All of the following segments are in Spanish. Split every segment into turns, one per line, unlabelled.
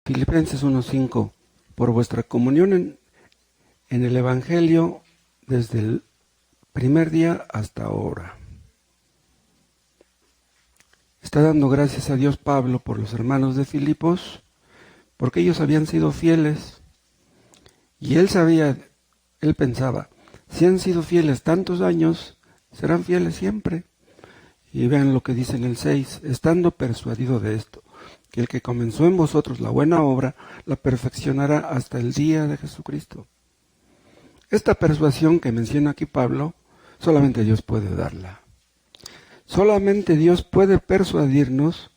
Filipenses 1:5, por vuestra comunión en el Evangelio desde el primer día hasta ahora. Está dando gracias a Dios Pablo por los hermanos de Filipos, porque ellos habían sido fieles. Y él pensaba, si han sido fieles tantos años, serán fieles siempre. Y vean lo que dice en el 6, estando persuadido de esto, que el que comenzó en vosotros la buena obra, la perfeccionará hasta el día de Jesucristo. Esta persuasión que menciona aquí Pablo, solamente Dios puede darla. Solamente Dios puede persuadirnos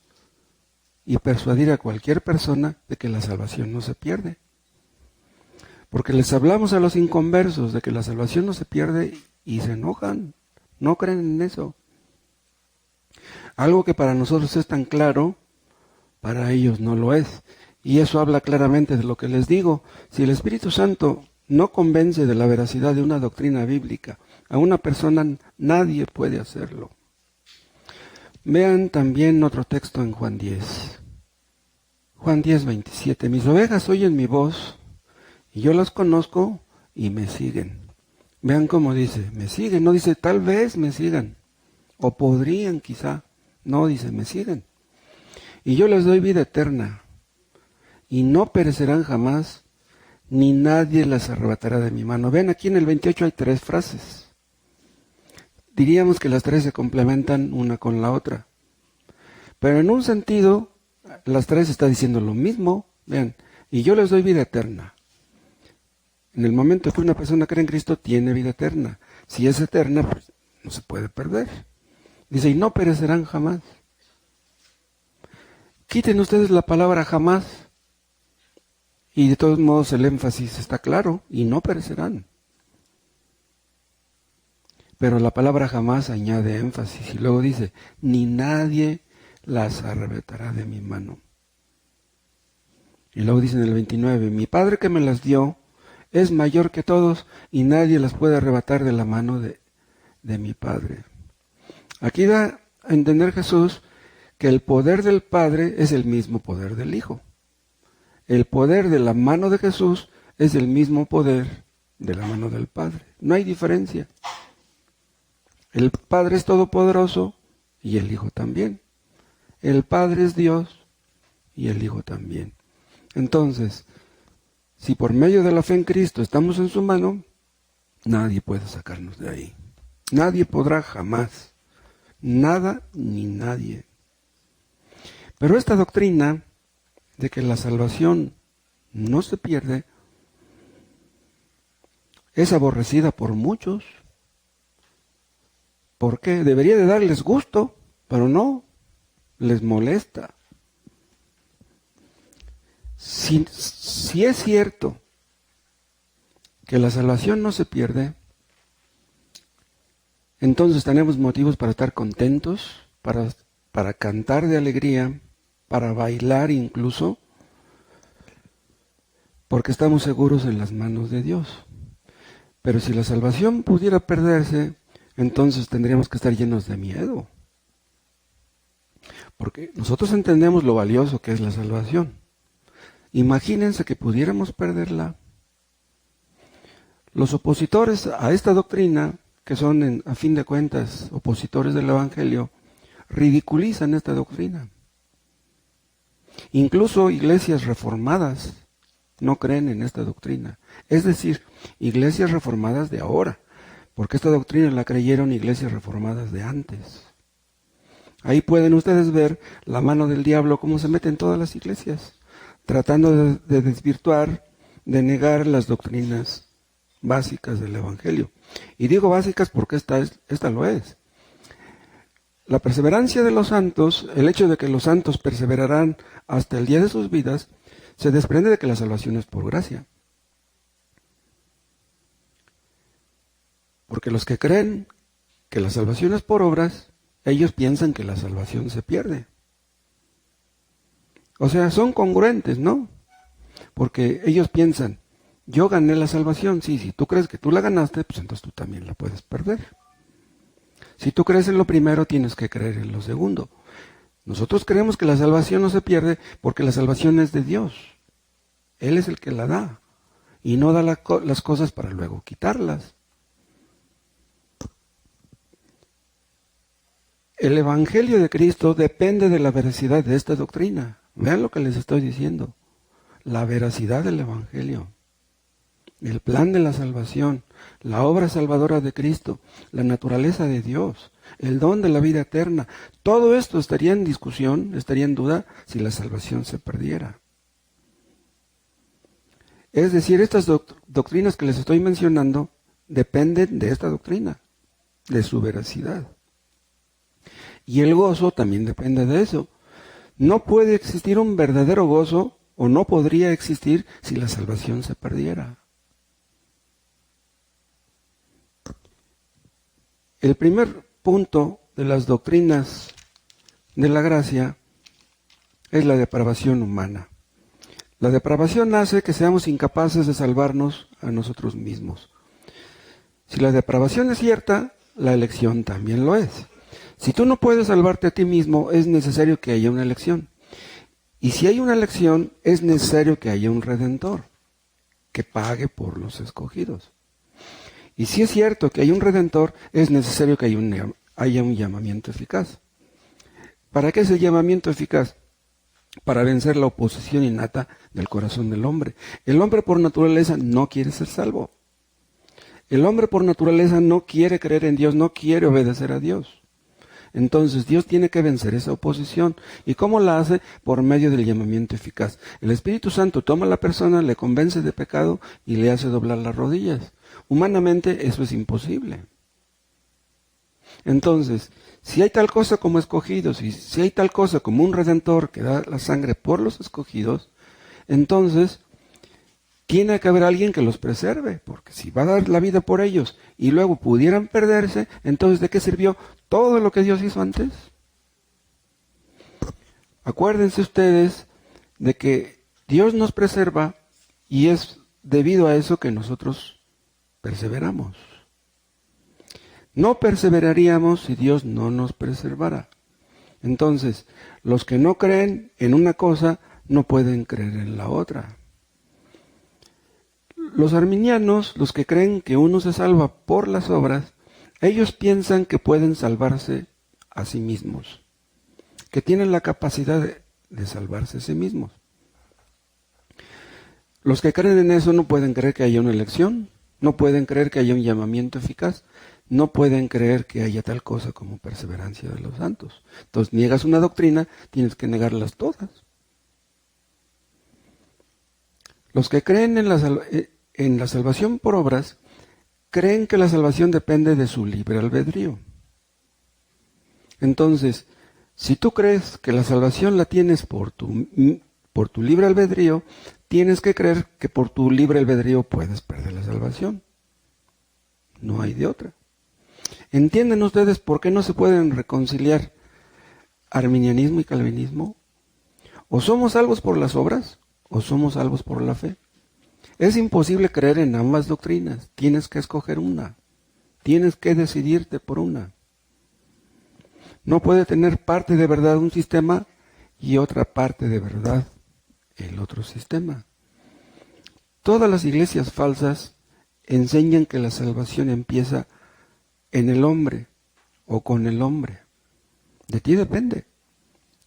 y persuadir a cualquier persona de que la salvación no se pierde. Porque les hablamos a los inconversos de que la salvación no se pierde y se enojan, no creen en eso. Algo que para nosotros es tan claro, para ellos no lo es. Y eso habla claramente de lo que les digo. Si el Espíritu Santo no convence de la veracidad de una doctrina bíblica a una persona, nadie puede hacerlo. Vean también otro texto en Juan 10. Juan 10:27. Mis ovejas oyen mi voz, y yo las conozco y me siguen. Vean cómo dice, me siguen, no dice tal vez me sigan, o podrían quizá, no dice me siguen. Y yo les doy vida eterna, y no perecerán jamás, ni nadie las arrebatará de mi mano. Vean, aquí en el 28 hay 3 frases. Diríamos que las 3 se complementan una con la otra. Pero en un sentido, las 3 está diciendo lo mismo. Vean, y yo les doy vida eterna. En el momento que una persona cree en Cristo, tiene vida eterna. Si es eterna, pues no se puede perder. Dice, y no perecerán jamás. Quiten ustedes la palabra jamás. Y de todos modos el énfasis está claro, y no perecerán. Pero la palabra jamás añade énfasis y luego dice, ni nadie las arrebatará de mi mano. Y luego dice en el 29, mi Padre que me las dio es mayor que todos y nadie las puede arrebatar de la mano de mi Padre. Aquí da a entender Jesús que el poder del Padre es el mismo poder del Hijo. El poder de la mano de Jesús es el mismo poder de la mano del Padre. No hay diferencia. El Padre es todopoderoso y el Hijo también. El Padre es Dios y el Hijo también. Entonces, si por medio de la fe en Cristo estamos en su mano, nadie puede sacarnos de ahí. Nadie podrá jamás. Nada ni nadie. Pero esta doctrina de que la salvación no se pierde es aborrecida por muchos. ¿Por qué? Debería de darles gusto, pero no, les molesta. Si es cierto que la salvación no se pierde, entonces tenemos motivos para estar contentos, para cantar de alegría, para bailar incluso, porque estamos seguros en las manos de Dios. Pero si la salvación pudiera perderse, entonces tendríamos que estar llenos de miedo. Porque nosotros entendemos lo valioso que es la salvación. Imagínense que pudiéramos perderla. Los opositores a esta doctrina, que son a fin de cuentas opositores del Evangelio, ridiculizan esta doctrina. Incluso iglesias reformadas no creen en esta doctrina. Es decir, iglesias reformadas de ahora, porque esta doctrina la creyeron iglesias reformadas de antes. Ahí pueden ustedes ver la mano del diablo cómo se mete en todas las iglesias, tratando de desvirtuar, de negar las doctrinas básicas del Evangelio. Y digo básicas porque esta lo es. La perseverancia de los santos, el hecho de que los santos perseverarán hasta el día de sus vidas, se desprende de que la salvación es por gracia. Porque los que creen que la salvación es por obras, ellos piensan que la salvación se pierde. O sea, son congruentes, ¿no? Porque ellos piensan, yo gané la salvación, sí, si tú crees que tú la ganaste, pues entonces tú también la puedes perder. Si tú crees en lo primero, tienes que creer en lo segundo. Nosotros creemos que la salvación no se pierde porque la salvación es de Dios. Él es el que la da. Y no da las cosas para luego quitarlas. El Evangelio de Cristo depende de la veracidad de esta doctrina. Vean lo que les estoy diciendo. La veracidad del Evangelio. El plan de la salvación, la obra salvadora de Cristo, la naturaleza de Dios, el don de la vida eterna, todo esto estaría en discusión, estaría en duda si la salvación se perdiera. Es decir, estas doctrinas que les estoy mencionando dependen de esta doctrina, de su veracidad. Y el gozo también depende de eso. No puede existir un verdadero gozo, o no podría existir si la salvación se perdiera. El primer punto de las doctrinas de la gracia es la depravación humana. La depravación hace que seamos incapaces de salvarnos a nosotros mismos. Si la depravación es cierta, la elección también lo es. Si tú no puedes salvarte a ti mismo, es necesario que haya una elección. Y si hay una elección, es necesario que haya un redentor que pague por los escogidos. Y si es cierto que hay un redentor, es necesario que haya un llamamiento eficaz. ¿Para qué es el llamamiento eficaz? Para vencer la oposición innata del corazón del hombre. El hombre por naturaleza no quiere ser salvo. El hombre por naturaleza no quiere creer en Dios, no quiere obedecer a Dios. Entonces Dios tiene que vencer esa oposición. ¿Y cómo la hace? Por medio del llamamiento eficaz. El Espíritu Santo toma a la persona, le convence de pecado y le hace doblar las rodillas. Humanamente eso es imposible. Entonces, si hay tal cosa como escogidos, y si hay tal cosa como un redentor que da la sangre por los escogidos, entonces tiene que haber alguien que los preserve, porque si va a dar la vida por ellos y luego pudieran perderse, entonces ¿de qué sirvió todo lo que Dios hizo antes? Acuérdense ustedes de que Dios nos preserva y es debido a eso que nosotros perseveramos. No perseveraríamos si Dios no nos preservara. Entonces, los que no creen en una cosa no pueden creer en la otra. Los arminianos, los que creen que uno se salva por las obras, ellos piensan que pueden salvarse a sí mismos, que tienen la capacidad de salvarse a sí mismos. Los que creen en eso no pueden creer que haya una elección, no pueden creer que haya un llamamiento eficaz, no pueden creer que haya tal cosa como perseverancia de los santos. Entonces, niegas una doctrina, tienes que negarlas todas. Los que creen en la salvación por obras, creen que la salvación depende de su libre albedrío. Entonces, si tú crees que la salvación la tienes por tu libre albedrío, tienes que creer que por tu libre albedrío puedes perder la salvación. No hay de otra. ¿Entienden ustedes por qué no se pueden reconciliar arminianismo y calvinismo? O somos salvos por las obras, o somos salvos por la fe. Es imposible creer en ambas doctrinas. Tienes que escoger una. Tienes que decidirte por una. No puede tener parte de verdad un sistema y otra parte de verdad el otro sistema. Todas las iglesias falsas enseñan que la salvación empieza en el hombre o con el hombre. De ti depende.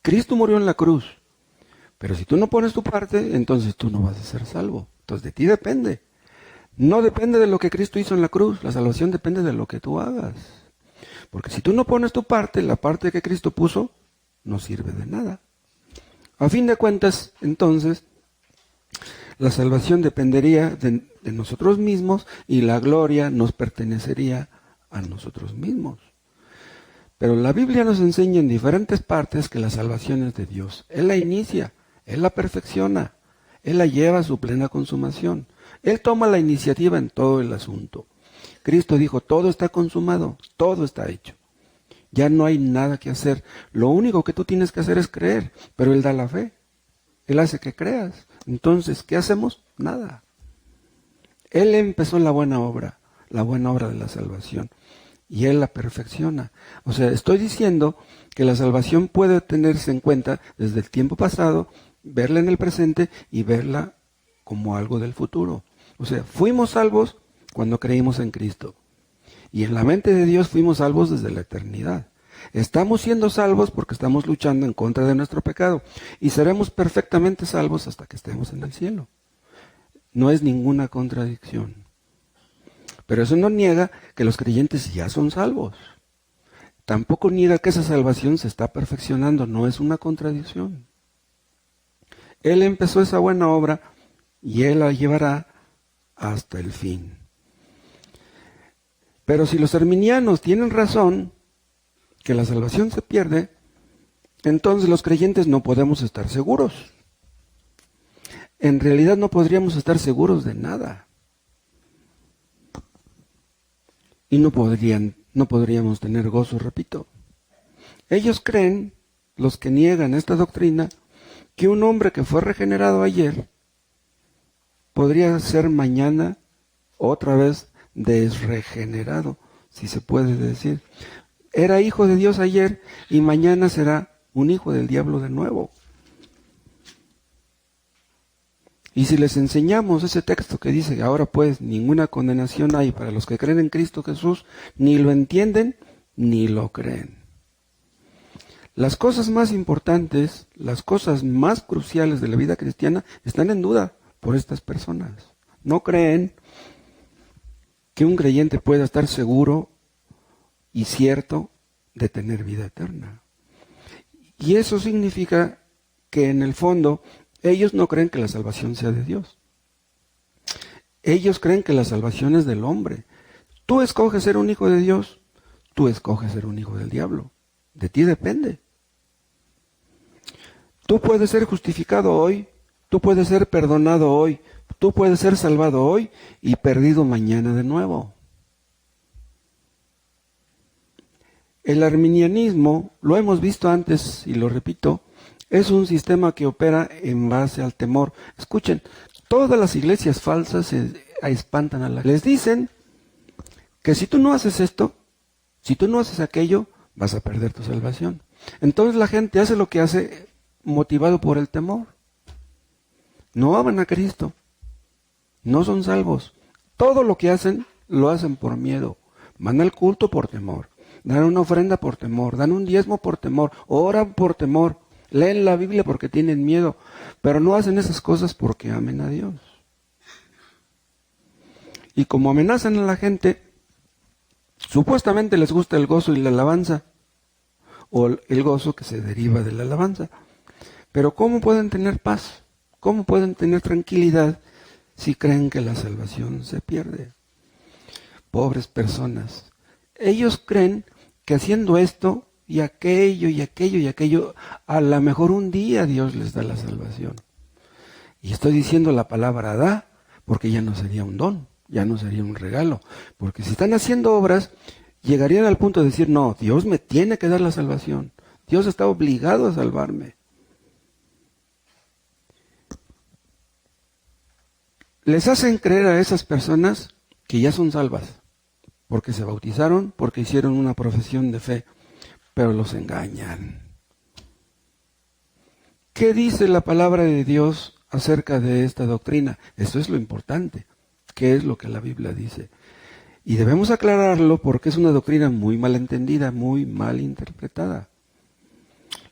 Cristo murió en la cruz. Pero si tú no pones tu parte, entonces tú no vas a ser salvo. Entonces de ti depende. No depende de lo que Cristo hizo en la cruz. La salvación depende de lo que tú hagas. Porque si tú no pones tu parte, la parte que Cristo puso, no sirve de nada. A fin de cuentas, entonces, la salvación dependería de nosotros mismos y la gloria nos pertenecería a nosotros mismos. Pero la Biblia nos enseña en diferentes partes que la salvación es de Dios. Él la inicia, Él la perfecciona, Él la lleva a su plena consumación. Él toma la iniciativa en todo el asunto. Cristo dijo, todo está consumado, todo está hecho. Ya no hay nada que hacer. Lo único que tú tienes que hacer es creer, pero Él da la fe. Él hace que creas. Entonces, ¿qué hacemos? Nada. Él empezó la buena obra de la salvación. Y Él la perfecciona. O sea, estoy diciendo que la salvación puede tenerse en cuenta desde el tiempo pasado, verla en el presente y verla como algo del futuro. O sea, fuimos salvos cuando creímos en Cristo. Y en la mente de Dios fuimos salvos desde la eternidad. Estamos siendo salvos porque estamos luchando en contra de nuestro pecado. Y seremos perfectamente salvos hasta que estemos en el cielo. No es ninguna contradicción. Pero eso no niega que los creyentes ya son salvos. Tampoco niega que esa salvación se está perfeccionando. No es una contradicción. Él empezó esa buena obra y Él la llevará hasta el fin. Pero si los arminianos tienen razón, que la salvación se pierde, entonces los creyentes no podemos estar seguros. En realidad no podríamos estar seguros de nada. Y no podríamos tener gozo, repito. Ellos creen, los que niegan esta doctrina, que un hombre que fue regenerado ayer podría ser mañana otra vez desregenerado, si se puede decir. Era hijo de Dios ayer y mañana será un hijo del diablo de nuevo. Y si les enseñamos ese texto que dice que ahora pues ninguna condenación hay para los que creen en Cristo Jesús, ni lo entienden ni lo creen. Las cosas más importantes, las cosas más cruciales de la vida cristiana están en duda por estas personas. No creen que un creyente pueda estar seguro y cierto de tener vida eterna. Y eso significa que en el fondo ellos no creen que la salvación sea de Dios. Ellos creen que la salvación es del hombre. Tú escoges ser un hijo de Dios, tú escoges ser un hijo del diablo. De ti depende. Tú puedes ser justificado hoy, tú puedes ser perdonado hoy, tú puedes ser salvado hoy y perdido mañana de nuevo. El arminianismo, lo hemos visto antes y lo repito, es un sistema que opera en base al temor. Escuchen, todas las iglesias falsas se espantan a la... Les dicen que si tú no haces esto, si tú no haces aquello, vas a perder tu salvación. Entonces la gente hace lo que hace motivado por el temor. No aman a Cristo, no son salvos. Todo lo que hacen, lo hacen por miedo. Van al culto por temor, dan una ofrenda por temor, dan un diezmo por temor, oran por temor, leen la Biblia porque tienen miedo, pero no hacen esas cosas porque amen a Dios. Y como amenazan a la gente, supuestamente les gusta el gozo y la alabanza, o el gozo que se deriva de la alabanza. Pero ¿cómo pueden tener paz? ¿Cómo pueden tener tranquilidad si creen que la salvación se pierde? Pobres personas. Ellos creen que haciendo esto y aquello y aquello y aquello, a lo mejor un día Dios les da la salvación. Y estoy diciendo la palabra da, porque ya no sería un don, ya no sería un regalo. Porque si están haciendo obras, llegarían al punto de decir, no, Dios me tiene que dar la salvación. Dios está obligado a salvarme. Les hacen creer a esas personas que ya son salvas, porque se bautizaron, porque hicieron una profesión de fe, pero los engañan. ¿Qué dice la palabra de Dios acerca de esta doctrina? Esto es lo importante. ¿Qué es lo que la Biblia dice? Y debemos aclararlo porque es una doctrina muy mal entendida, muy mal interpretada.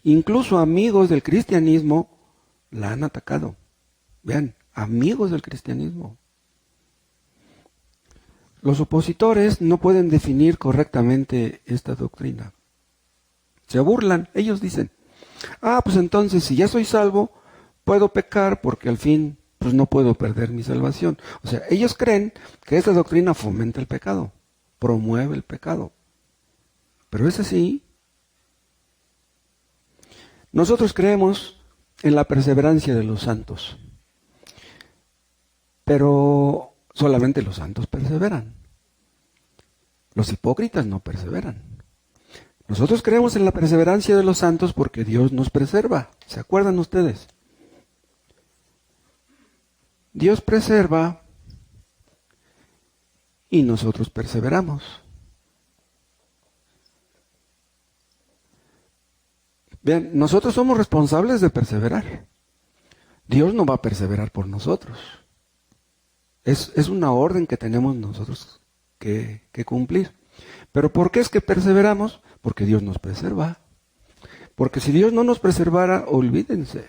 Incluso amigos del cristianismo la han atacado. Vean, amigos del cristianismo. Los opositores no pueden definir correctamente esta doctrina. Se burlan, ellos dicen, pues entonces si ya soy salvo, puedo pecar porque al fin pues no puedo perder mi salvación. O sea, ellos creen que esta doctrina fomenta el pecado, promueve el pecado. Pero es así. Nosotros creemos en la perseverancia de los santos. Pero solamente los santos perseveran. Los hipócritas no perseveran. Nosotros creemos en la perseverancia de los santos porque Dios nos preserva. ¿Se acuerdan ustedes? Dios preserva y nosotros perseveramos. Vean, nosotros somos responsables de perseverar. Dios no va a perseverar por nosotros. Es una orden que tenemos nosotros que cumplir. ¿Pero por qué es que perseveramos? Porque Dios nos preserva. Porque si Dios no nos preservara, olvídense.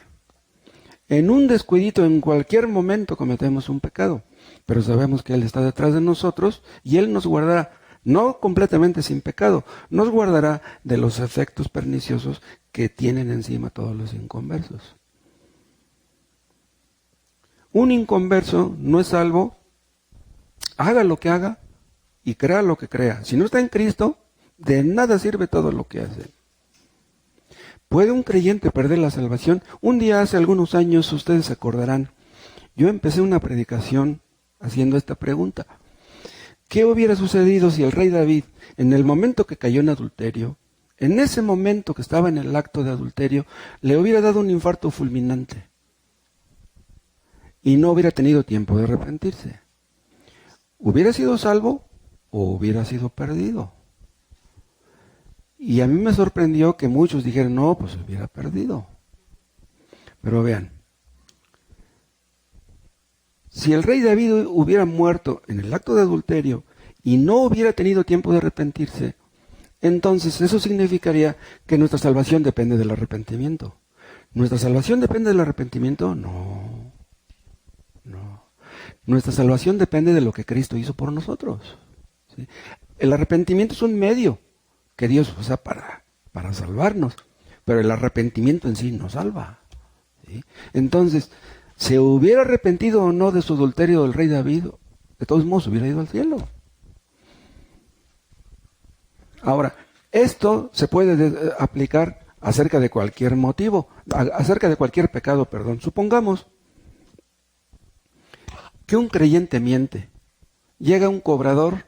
En un descuidito, en cualquier momento cometemos un pecado. Pero sabemos que Él está detrás de nosotros y Él nos guardará, no completamente sin pecado, nos guardará de los efectos perniciosos que tienen encima todos los inconversos. Un inconverso no es salvo, haga lo que haga y crea lo que crea. Si no está en Cristo, de nada sirve todo lo que hace. ¿Puede un creyente perder la salvación? Un día hace algunos años, ustedes se acordarán, yo empecé una predicación haciendo esta pregunta. ¿Qué hubiera sucedido si el rey David, en el momento que cayó en adulterio, en ese momento que estaba en el acto de adulterio, le hubiera dado un infarto fulminante y no hubiera tenido tiempo de arrepentirse? ¿Hubiera sido salvo o hubiera sido perdido? Y a mí me sorprendió que muchos dijeran, no, pues hubiera perdido. Pero vean, si el rey David hubiera muerto en el acto de adulterio y no hubiera tenido tiempo de arrepentirse, entonces eso significaría que nuestra salvación depende del arrepentimiento. ¿Nuestra salvación depende del arrepentimiento? No. Nuestra salvación depende de lo que Cristo hizo por nosotros. ¿Sí? El arrepentimiento es un medio que Dios usa para salvarnos, pero el arrepentimiento en sí no salva. ¿Sí? Entonces, ¿se hubiera arrepentido o no de su adulterio del rey David? De todos modos hubiera ido al cielo. Ahora, esto se puede aplicar acerca de cualquier motivo, acerca de cualquier pecado, perdón. Supongamos que un creyente miente. Llega un cobrador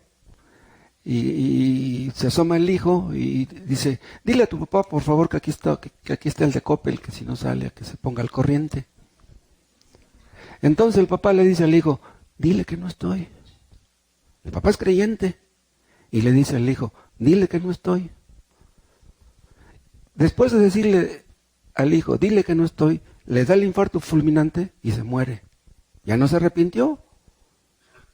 y se asoma el hijo y dice, dile a tu papá, por favor, que aquí está el de Coppel, que si no sale, a que se ponga al corriente. Entonces el papá le dice al hijo, dile que no estoy. El papá es creyente y le dice al hijo, dile que no estoy. Después de decirle al hijo, dile que no estoy, le da el infarto fulminante y se muere. ¿Ya no se arrepintió?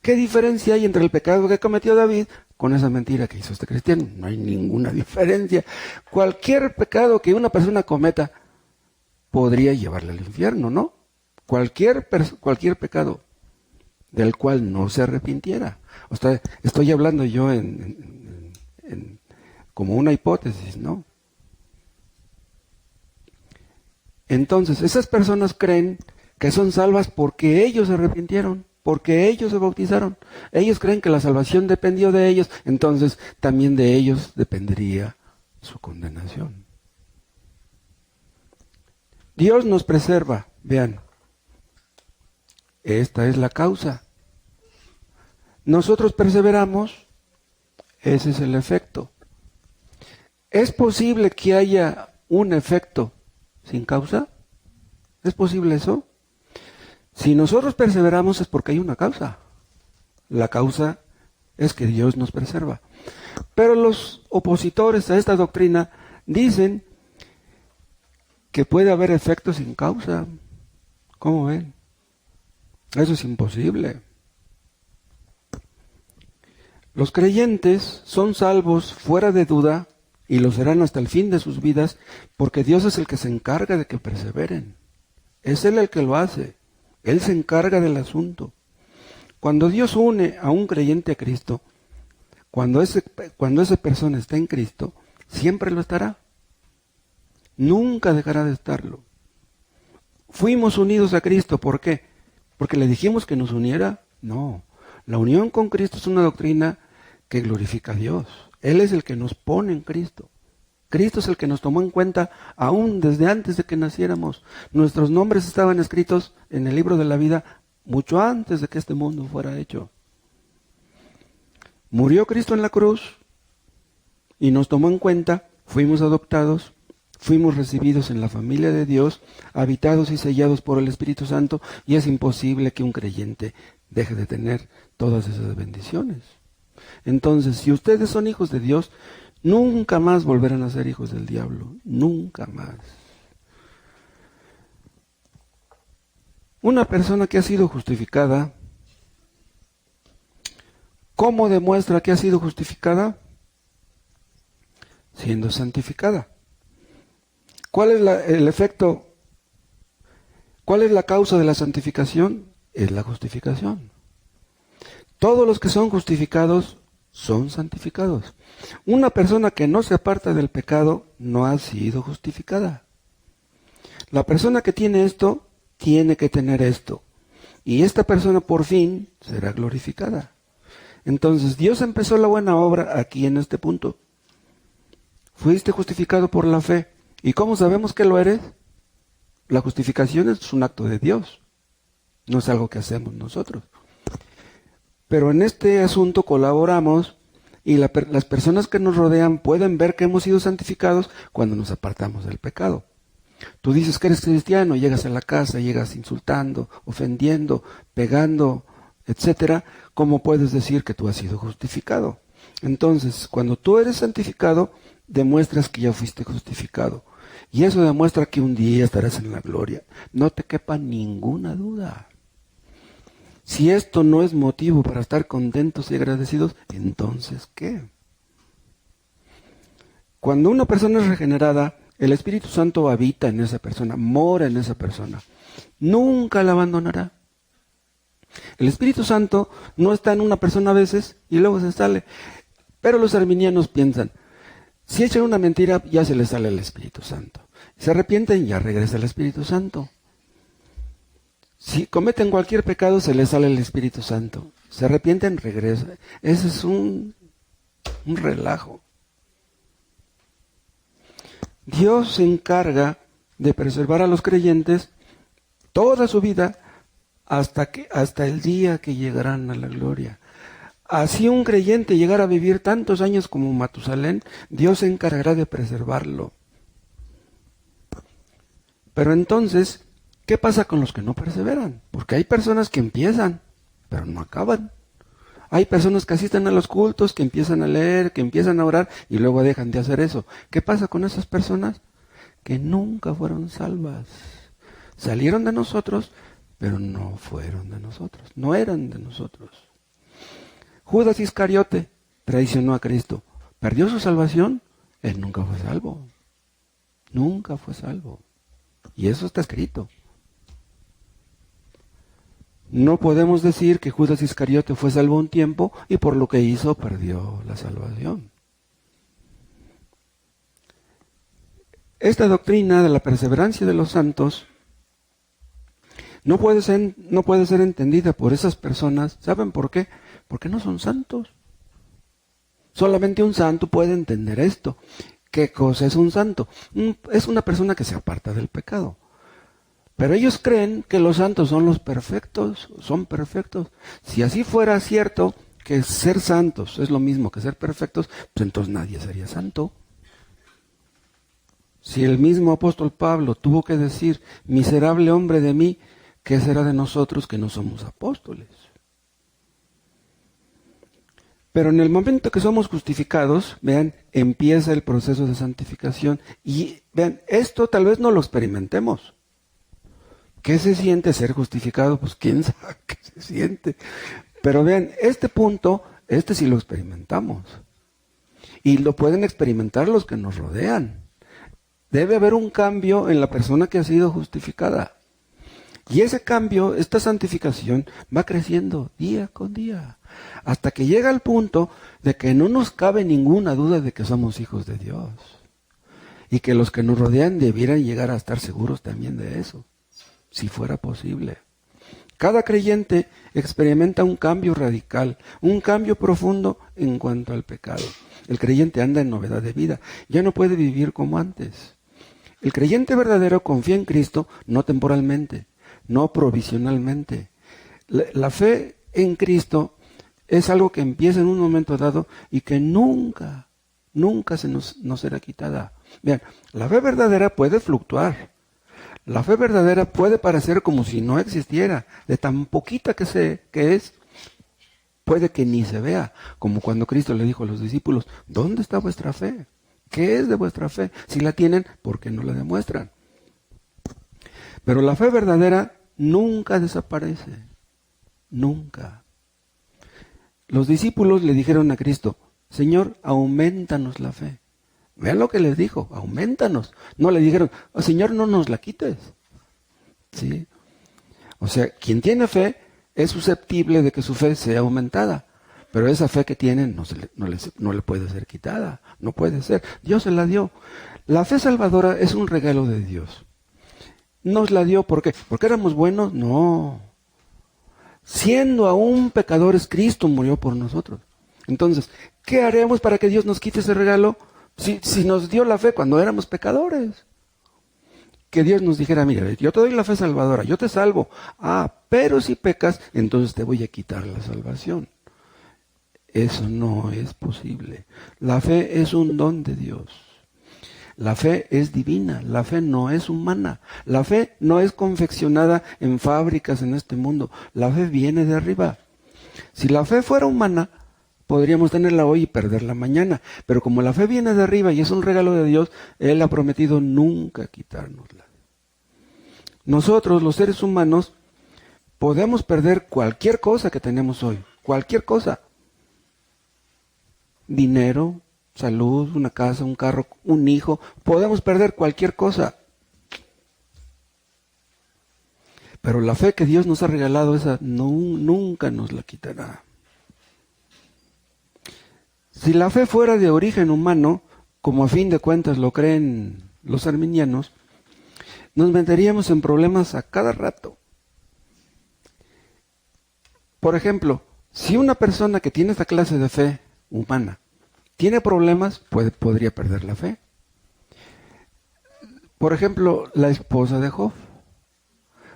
¿Qué diferencia hay entre el pecado que cometió David con esa mentira que hizo este cristiano? No hay ninguna diferencia. Cualquier pecado que una persona cometa podría llevarle al infierno, ¿no? Cualquier pecado del cual no se arrepintiera. O sea, estoy hablando yo como una hipótesis, ¿no? Entonces, esas personas creen que son salvas porque ellos se arrepintieron, porque ellos se bautizaron. Ellos creen que la salvación dependió de ellos, entonces también de ellos dependería su condenación. Dios nos preserva, vean, esta es la causa. Nosotros perseveramos, ese es el efecto. ¿Es posible que haya un efecto sin causa? ¿Es posible eso? Si nosotros perseveramos es porque hay una causa. La causa es que Dios nos preserva. Pero los opositores a esta doctrina dicen que puede haber efectos sin causa. ¿Cómo ven? Eso es imposible. Los creyentes son salvos fuera de duda y lo serán hasta el fin de sus vidas porque Dios es el que se encarga de que perseveren. Es Él el que lo hace. Él se encarga del asunto. Cuando Dios une a un creyente a Cristo, cuando esa persona está en Cristo, siempre lo estará. Nunca dejará de estarlo. Fuimos unidos a Cristo, ¿por qué? ¿Porque le dijimos que nos uniera? No. La unión con Cristo es una doctrina que glorifica a Dios. Él es el que nos pone en Cristo. Cristo es el que nos tomó en cuenta aún desde antes de que naciéramos. Nuestros nombres estaban escritos en el libro de la vida mucho antes de que este mundo fuera hecho. Murió Cristo en la cruz y nos tomó en cuenta, fuimos adoptados, fuimos recibidos en la familia de Dios, habitados y sellados por el Espíritu Santo, y es imposible que un creyente deje de tener todas esas bendiciones. Entonces, si ustedes son hijos de Dios, nunca más volverán a ser hijos del diablo, nunca más. Una persona que ha sido justificada ¿Cómo demuestra que ha sido justificada? Siendo santificada. ¿Cuál es el efecto? ¿Cuál es la causa de la santificación? Es la justificación. Todos los que son justificados son santificados. Una persona que no se aparta del pecado no ha sido justificada. La persona que tiene esto, tiene que tener esto. Y esta persona por fin será glorificada. Entonces Dios empezó la buena obra aquí en este punto. Fuiste justificado por la fe. ¿Y cómo sabemos que lo eres? La justificación es un acto de Dios. No es algo que hacemos nosotros. Pero en este asunto colaboramos y las personas que nos rodean pueden ver que hemos sido santificados cuando nos apartamos del pecado. Tú dices que eres cristiano, llegas a la casa, llegas insultando, ofendiendo, pegando, etcétera. ¿Cómo puedes decir que tú has sido justificado? Entonces, cuando tú eres santificado, demuestras que ya fuiste justificado. Y eso demuestra que un día estarás en la gloria. No te quepa ninguna duda. Si esto no es motivo para estar contentos y agradecidos, entonces ¿qué? Cuando una persona es regenerada, el Espíritu Santo habita en esa persona, mora en esa persona. Nunca la abandonará. El Espíritu Santo no está en una persona a veces y luego se sale. Pero los arminianos piensan, si echan una mentira, ya se les sale el Espíritu Santo. Se arrepienten, ya regresa el Espíritu Santo. Si cometen cualquier pecado, se les sale el Espíritu Santo. Se arrepienten, regresa. Ese es un relajo. Dios se encarga de preservar a los creyentes toda su vida hasta el día que llegarán a la gloria. Así un creyente llegara a vivir tantos años como Matusalén, Dios se encargará de preservarlo. Pero entonces, ¿qué pasa con los que no perseveran? Porque hay personas que empiezan, pero no acaban. Hay personas que asisten a los cultos, que empiezan a leer, que empiezan a orar y luego dejan de hacer eso. ¿Qué pasa con esas personas? Que nunca fueron salvas. Salieron de nosotros, pero no fueron de nosotros, no eran de nosotros. Judas Iscariote traicionó a Cristo. ¿Perdió su salvación? Él nunca fue salvo. Nunca fue salvo. Y eso está escrito. No podemos decir que Judas Iscariote fue salvo un tiempo y por lo que hizo perdió la salvación. Esta doctrina de la perseverancia de los santos no puede ser entendida por esas personas. ¿Saben por qué? Porque no son santos. Solamente un santo puede entender esto. ¿Qué cosa es un santo? Es una persona que se aparta del pecado. Pero ellos creen que los santos son los perfectos, son perfectos. Si así fuera cierto que ser santos es lo mismo que ser perfectos, pues entonces nadie sería santo. Si el mismo apóstol Pablo tuvo que decir, miserable hombre de mí, ¿qué será de nosotros que no somos apóstoles? Pero en el momento que somos justificados, vean, empieza el proceso de santificación. Y vean, esto tal vez no lo experimentemos. ¿Qué se siente ser justificado? Pues quién sabe qué se siente. Pero vean, este punto, sí lo experimentamos. Y lo pueden experimentar los que nos rodean. Debe haber un cambio en la persona que ha sido justificada. Y ese cambio, esta santificación, va creciendo día con día. Hasta que llega al punto de que no nos cabe ninguna duda de que somos hijos de Dios. Y que los que nos rodean debieran llegar a estar seguros también de eso. Si fuera posible. Cada creyente experimenta un cambio radical, un cambio profundo en cuanto al pecado. El creyente anda en novedad de vida, ya no puede vivir como antes. El creyente verdadero confía en Cristo no temporalmente, no provisionalmente. La fe en Cristo es algo que empieza en un momento dado y que nunca nos será quitada. Vean, la fe verdadera puede fluctuar. La fe verdadera puede parecer como si no existiera, de tan poquita que es, puede que ni se vea, como cuando Cristo le dijo a los discípulos, ¿dónde está vuestra fe? ¿Qué es de vuestra fe? Si la tienen, ¿por qué no la demuestran? Pero la fe verdadera nunca desaparece, nunca. Los discípulos le dijeron a Cristo, Señor, aumentanos la fe. Vean lo que les dijo, aumentanos. No le dijeron, oh, Señor, no nos la quites. ¿Sí? O sea, quien tiene fe es susceptible de que su fe sea aumentada. Pero esa fe que tienen no le puede ser quitada. No puede ser. Dios se la dio. La fe salvadora es un regalo de Dios. ¿Nos la dio por qué? ¿Porque éramos buenos? No. Siendo aún pecadores, Cristo murió por nosotros. Entonces, ¿qué haremos para que Dios nos quite ese regalo? Si nos dio la fe cuando éramos pecadores. Que Dios nos dijera, mira, yo te doy la fe salvadora, yo te salvo. Ah, pero si pecas, entonces te voy a quitar la salvación. Eso no es posible. La fe es un don de Dios. La fe es divina, la fe no es humana. La fe no es confeccionada en fábricas en este mundo. La fe viene de arriba. Si la fe fuera humana, podríamos tenerla hoy y perderla mañana. Pero como la fe viene de arriba y es un regalo de Dios, Él ha prometido nunca quitárnosla. Nosotros, los seres humanos, podemos perder cualquier cosa que tenemos hoy. Cualquier cosa. Dinero, salud, una casa, un carro, un hijo. Podemos perder cualquier cosa. Pero la fe que Dios nos ha regalado, esa nunca nos la quitará. Si la fe fuera de origen humano, como a fin de cuentas lo creen los arminianos, nos meteríamos en problemas a cada rato. Por ejemplo, si una persona que tiene esta clase de fe humana tiene problemas, podría perder la fe. Por ejemplo, la esposa de Job.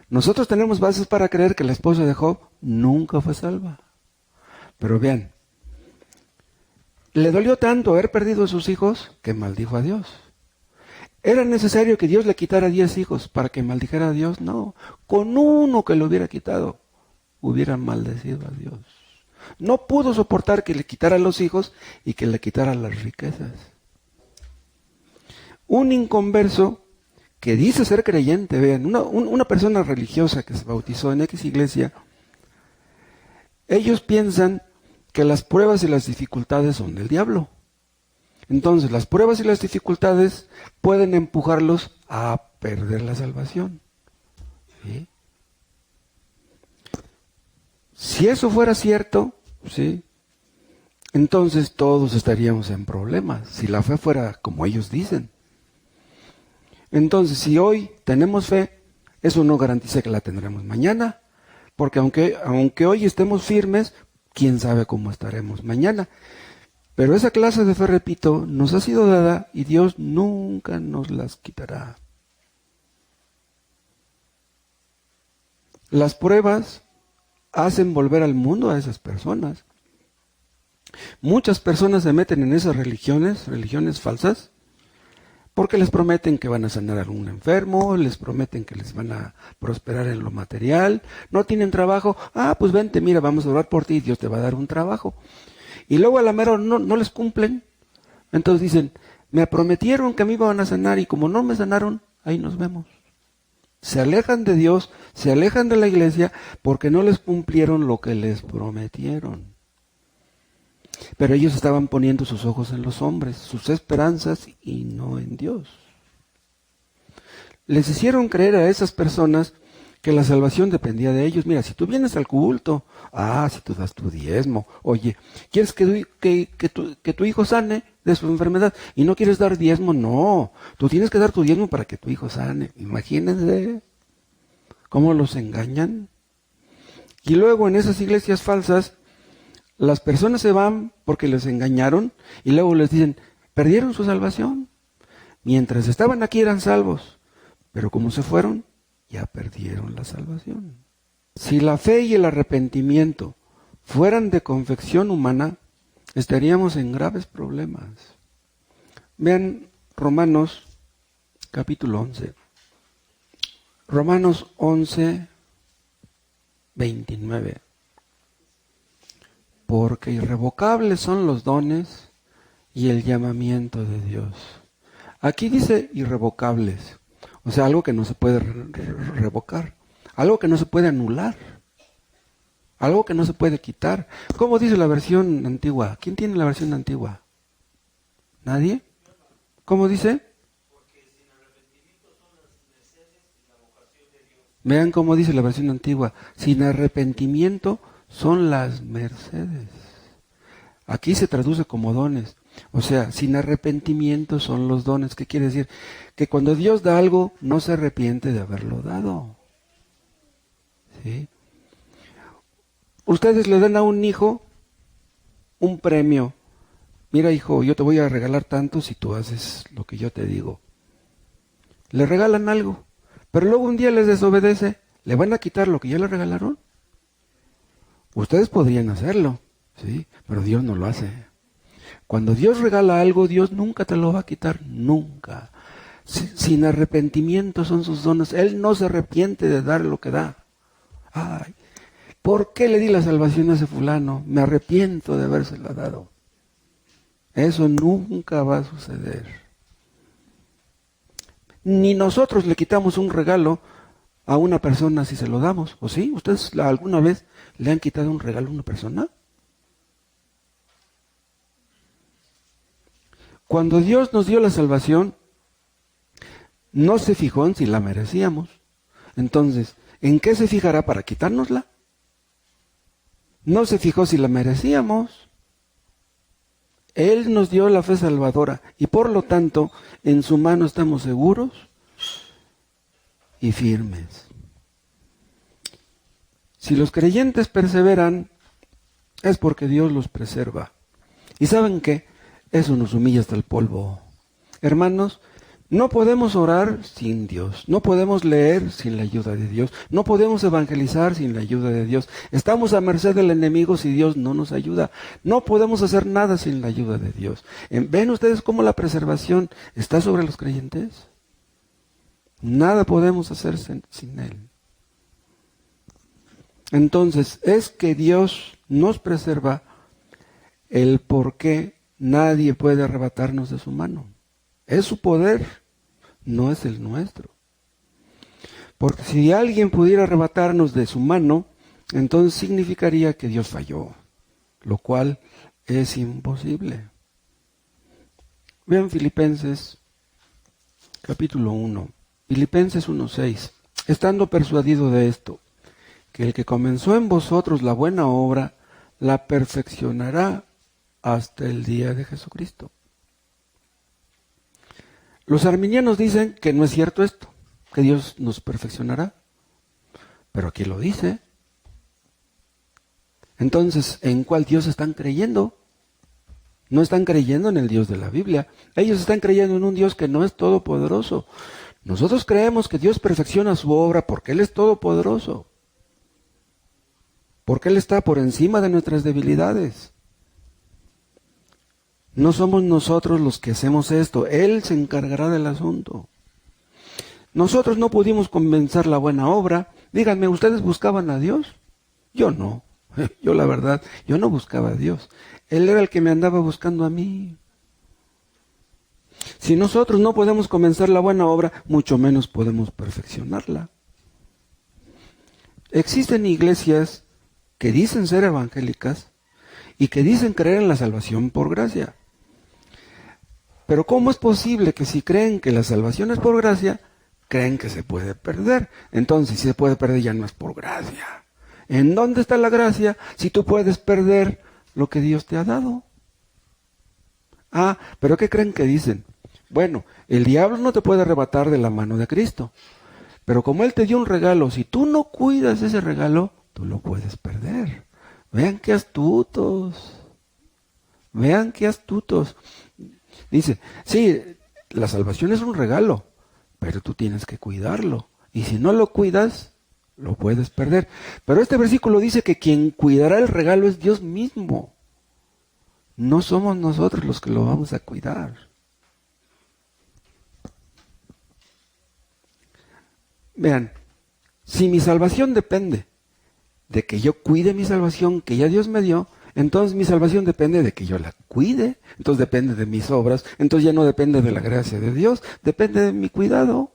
Nosotros tenemos bases para creer que la esposa de Job nunca fue salva. Pero vean, le dolió tanto haber perdido a sus hijos que maldijo a Dios. ¿Era necesario que Dios le quitara 10 hijos para que maldijera a Dios? No, con uno que lo hubiera quitado, hubiera maldecido a Dios. No pudo soportar que le quitara los hijos y que le quitara las riquezas. Un inconverso que dice ser creyente, vean, una persona religiosa que se bautizó en X iglesia, ellos piensan que las pruebas y las dificultades son del diablo. Entonces, las pruebas y las dificultades pueden empujarlos a perder la salvación. ¿Sí? Si eso fuera cierto, ¿sí?, entonces todos estaríamos en problemas, si la fe fuera como ellos dicen. Entonces, si hoy tenemos fe, eso no garantiza que la tendremos mañana, porque aunque hoy estemos firmes, quién sabe cómo estaremos mañana. Pero esa clase de fe, repito, nos ha sido dada y Dios nunca nos las quitará. Las pruebas hacen volver al mundo a esas personas. Muchas personas se meten en esas religiones falsas, porque les prometen que van a sanar a algún enfermo, les prometen que les van a prosperar en lo material, no tienen trabajo, pues vente, mira, vamos a orar por ti, Dios te va a dar un trabajo. Y luego a la mera no les cumplen. Entonces dicen, me prometieron que me iban a sanar y como no me sanaron, ahí nos vemos. Se alejan de Dios, se alejan de la iglesia porque no les cumplieron lo que les prometieron. Pero ellos estaban poniendo sus ojos en los hombres, sus esperanzas y no en Dios. Les hicieron creer a esas personas que la salvación dependía de ellos. Mira, si tú vienes al culto, si tú das tu diezmo, oye, ¿quieres que tu hijo sane de su enfermedad? Y no quieres dar diezmo, no, tú tienes que dar tu diezmo para que tu hijo sane. Imagínense cómo los engañan. Y luego en esas iglesias falsas, las personas se van porque les engañaron y luego les dicen, perdieron su salvación. Mientras estaban aquí eran salvos, pero como se fueron, ya perdieron la salvación. Si la fe y el arrepentimiento fueran de confección humana, estaríamos en graves problemas. Vean Romanos capítulo 11. Romanos 11, 29. Porque irrevocables son los dones y el llamamiento de Dios. Aquí dice irrevocables. O sea, algo que no se puede revocar, algo que no se puede anular, Algo que no se puede quitar. ¿Cómo dice la versión antigua? ¿Quién tiene la versión antigua? ¿Nadie? ¿Cómo dice? Vean cómo dice la versión antigua. Sin arrepentimiento son las mercedes. Aquí se traduce como dones. O sea, sin arrepentimiento son los dones. ¿Qué quiere decir? Que cuando Dios da algo, no se arrepiente de haberlo dado. ¿Sí? Ustedes le dan a un hijo un premio. Mira, hijo, yo te voy a regalar tanto si tú haces lo que yo te digo. Le regalan algo, pero luego un día les desobedece. ¿Le van a quitar lo que ya le regalaron? Ustedes podrían hacerlo, ¿sí? Pero Dios no lo hace. Cuando Dios regala algo, Dios nunca te lo va a quitar, nunca. Sin arrepentimiento son sus dones. Él no se arrepiente de dar lo que da. Ay, ¿por qué le di la salvación a ese fulano? Me arrepiento de habérsela dado. Eso nunca va a suceder. Ni nosotros le quitamos un regalo a una persona si se lo damos. ¿O sí? ¿Ustedes alguna vez le han quitado un regalo a una persona? Cuando Dios nos dio la salvación, no se fijó en si la merecíamos. Entonces, ¿en qué se fijará para quitárnosla? No se fijó si la merecíamos. Él nos dio la fe salvadora y por lo tanto en su mano estamos seguros y firmes. Si los creyentes perseveran, es porque Dios los preserva. ¿Y saben qué? Eso nos humilla hasta el polvo. Hermanos, no podemos orar sin Dios, no podemos leer sin la ayuda de Dios, no podemos evangelizar sin la ayuda de Dios. Estamos a merced del enemigo si Dios no nos ayuda. No podemos hacer nada sin la ayuda de Dios. ¿Ven ustedes cómo la preservación está sobre los creyentes? Nada podemos hacer sin Él. Entonces, es que Dios nos preserva el por qué nadie puede arrebatarnos de su mano. Es su poder, no es el nuestro. Porque si alguien pudiera arrebatarnos de su mano, entonces significaría que Dios falló, lo cual es imposible. Vean Filipenses capítulo 1, Filipenses 1:6. Estando persuadido de esto, que el que comenzó en vosotros la buena obra, la perfeccionará hasta el día de Jesucristo. Los arminianos dicen que no es cierto esto, que Dios nos perfeccionará. Pero aquí lo dice. Entonces, ¿en cuál Dios están creyendo? No están creyendo en el Dios de la Biblia. Ellos están creyendo en un Dios que no es todopoderoso. Nosotros creemos que Dios perfecciona su obra porque Él es todopoderoso. Porque Él está por encima de nuestras debilidades. No somos nosotros los que hacemos esto. Él se encargará del asunto. Nosotros no pudimos comenzar la buena obra. Díganme, ¿ustedes buscaban a Dios? Yo no. Yo la verdad, yo no buscaba a Dios. Él era el que me andaba buscando a mí. Si nosotros no podemos comenzar la buena obra, mucho menos podemos perfeccionarla. Existen iglesias que dicen ser evangélicas y que dicen creer en la salvación por gracia. Pero ¿cómo es posible que si creen que la salvación es por gracia, creen que se puede perder? Entonces, si se puede perder ya no es por gracia. ¿En dónde está la gracia si tú puedes perder lo que Dios te ha dado? Ah, pero ¿qué creen que dicen? Bueno, el diablo no te puede arrebatar de la mano de Cristo. Pero como Él te dio un regalo, si tú no cuidas ese regalo, tú lo puedes perder. Vean qué astutos. Vean qué astutos. Dice, sí, la salvación es un regalo, pero tú tienes que cuidarlo. Y si no lo cuidas, lo puedes perder. Pero este versículo dice que quien cuidará el regalo es Dios mismo. No somos nosotros los que lo vamos a cuidar. Vean, si mi salvación depende de que yo cuide mi salvación que ya Dios me dio, entonces mi salvación depende de que yo la cuide, entonces depende de mis obras, entonces ya no depende de la gracia de Dios, depende de mi cuidado.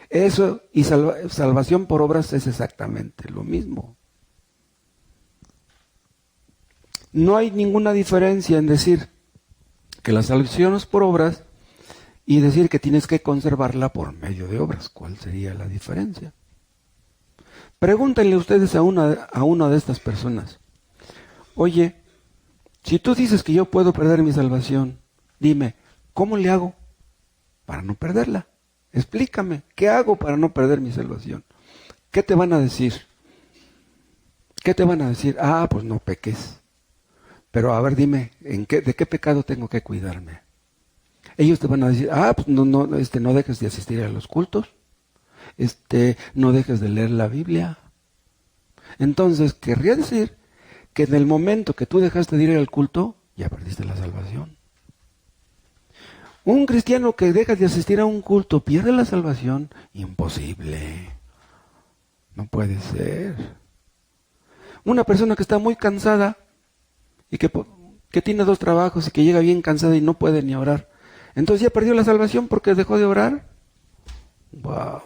Eso y salvación por obras es exactamente lo mismo. No hay ninguna diferencia en decir que la salvación es por obras y decir que tienes que conservarla por medio de obras. ¿Cuál sería la diferencia? Pregúntenle ustedes a una de estas personas. Oye, si tú dices que yo puedo perder mi salvación, dime, ¿cómo le hago para no perderla? Explícame, ¿qué hago para no perder mi salvación? ¿Qué te van a decir? ¿Qué te van a decir? Ah, pues no peques. Pero a ver, dime, ¿de qué pecado tengo que cuidarme? Ellos te van a decir, pues no dejes de asistir a los cultos, no dejes de leer la Biblia. Entonces, querría decir que en el momento que tú dejaste de ir al culto, ya perdiste la salvación. Un cristiano que deja de asistir a un culto, ¿pierde la salvación? Imposible. No puede ser. Una persona que está muy cansada y que tiene 2 trabajos y que llega bien cansada y no puede ni orar, entonces ya perdió la salvación porque dejó de orar. ¡Wow!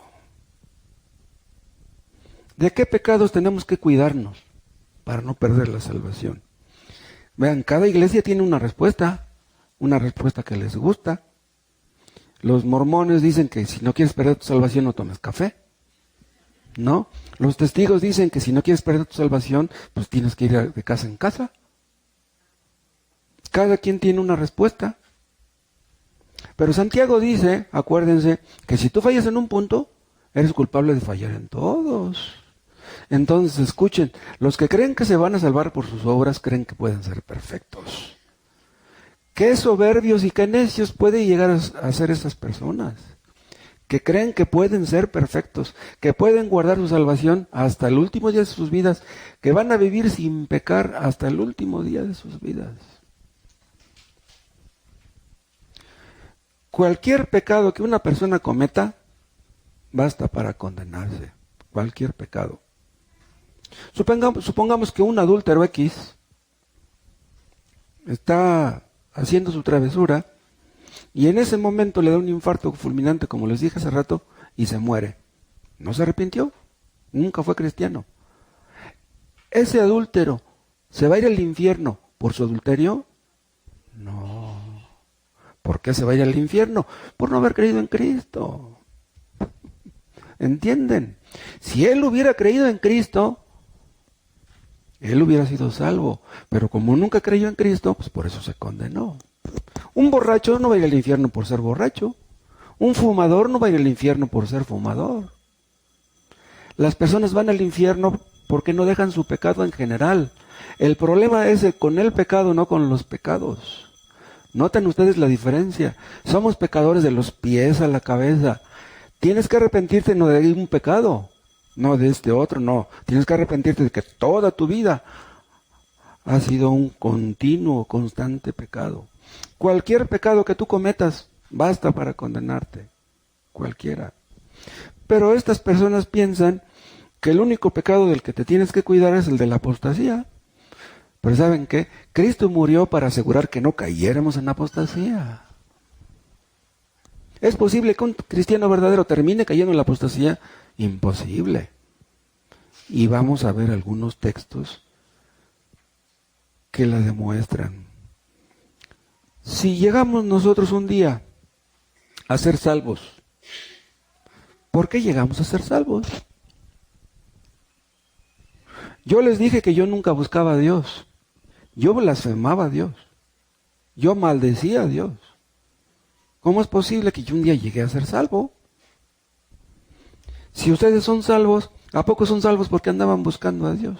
¿De qué pecados tenemos que cuidarnos para no perder la salvación? Vean, cada iglesia tiene una respuesta que les gusta. Los mormones dicen que si no quieres perder tu salvación no tomes café, ¿no? Los testigos dicen que si no quieres perder tu salvación, pues tienes que ir de casa en casa. Cada quien tiene una respuesta. Pero Santiago dice, acuérdense, que si tú fallas en un punto, eres culpable de fallar en todos. Entonces, escuchen, los que creen que se van a salvar por sus obras, creen que pueden ser perfectos. ¿Qué soberbios y qué necios puede llegar a ser esas personas? Que creen que pueden ser perfectos, que pueden guardar su salvación hasta el último día de sus vidas, que van a vivir sin pecar hasta el último día de sus vidas. Cualquier pecado que una persona cometa, basta para condenarse. Cualquier pecado. Supongamos que un adúltero X está haciendo su travesura y en ese momento le da un infarto fulminante, como les dije hace rato, y se muere. ¿No se arrepintió? Nunca fue cristiano. ¿Ese adúltero se va a ir al infierno por su adulterio? No. ¿Por qué se va a ir al infierno? Por no haber creído en Cristo. ¿Entienden? Si él hubiera creído en Cristo, él hubiera sido salvo. Pero como nunca creyó en Cristo, pues por eso se condenó. Un borracho no va a ir al infierno por ser borracho. Un fumador no va a ir al infierno por ser fumador. Las personas van al infierno porque no dejan su pecado en general. El problema es con el pecado, no con los pecados. Noten ustedes la diferencia. Somos pecadores de los pies a la cabeza. Tienes que arrepentirte no de un pecado, no de este otro, no. Tienes que arrepentirte de que toda tu vida ha sido un continuo, constante pecado. Cualquier pecado que tú cometas, basta para condenarte. Cualquiera. Pero estas personas piensan que el único pecado del que te tienes que cuidar es el de la apostasía. Pero ¿saben qué? Cristo murió para asegurar que no cayéramos en apostasía. ¿Es posible que un cristiano verdadero termine cayendo en la apostasía? Imposible. Y vamos a ver algunos textos que la demuestran. Si llegamos nosotros un día a ser salvos, ¿por qué llegamos a ser salvos? Yo les dije que yo nunca buscaba a Dios. Yo blasfemaba a Dios. Yo maldecía a Dios. ¿Cómo es posible que yo un día llegue a ser salvo? Si ustedes son salvos, ¿a poco son salvos porque andaban buscando a Dios?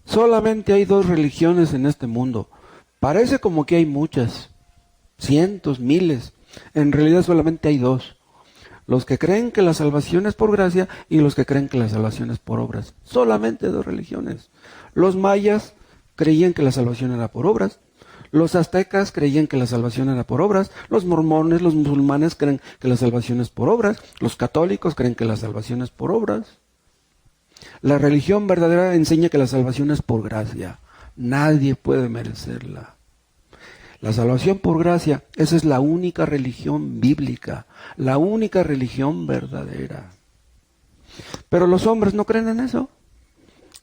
Solamente hay 2 religiones en este mundo. Parece como que hay muchas, cientos, miles. En realidad solamente hay 2. Los que creen que la salvación es por gracia y los que creen que la salvación es por obras. Solamente 2 religiones. Los mayas creían que la salvación era por obras. Los aztecas creían que la salvación era por obras. Los mormones, los musulmanes creen que la salvación es por obras. Los católicos creen que la salvación es por obras. La religión verdadera enseña que la salvación es por gracia. Nadie puede merecerla. La salvación por gracia, esa es la única religión bíblica, la única religión verdadera. Pero los hombres no creen en eso.